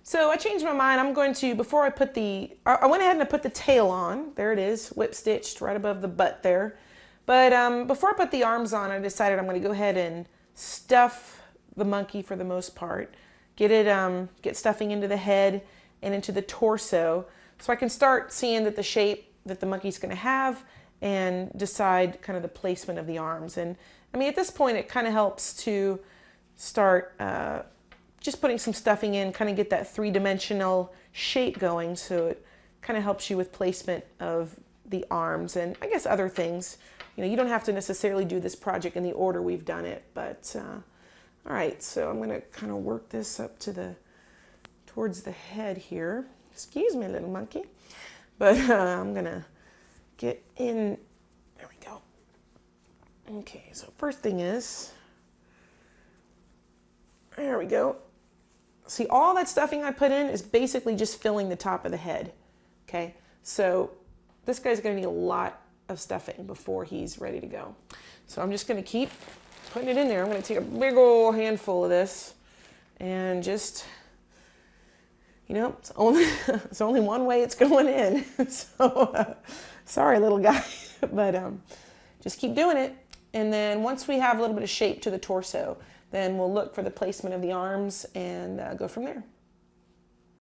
So I changed my mind. I'm going to, before I put I went ahead and I put the tail on. There it is, whip stitched right above the butt there. But before I put the arms on, I decided I'm going to go ahead and stuff the monkey for the most part. Get stuffing into the head and into the torso, so I can start seeing that the shape that the monkey's going to have and decide kind of the placement of the arms. And I mean, at this point, it kind of helps to start just putting some stuffing in, kind of get that three-dimensional shape going, so it kind of helps you with placement of the arms and I guess other things. You know, you don't have to necessarily do this project in the order we've done it, but all right, so I'm going to kind of work this up to towards the head here. Excuse me, little monkey. But I'm going to get in. There we go. Okay, so first thing is, there we go. See, all that stuffing I put in is basically just filling the top of the head. Okay, so this guy's going to need a lot of stuffing before he's ready to go. So I'm just going to keep putting it in there. I'm going to take a big old handful of this and just, you know, it's only one way it's going in. So sorry, little guy, but just keep doing it. And then once we have a little bit of shape to the torso, then we'll look for the placement of the arms and go from there.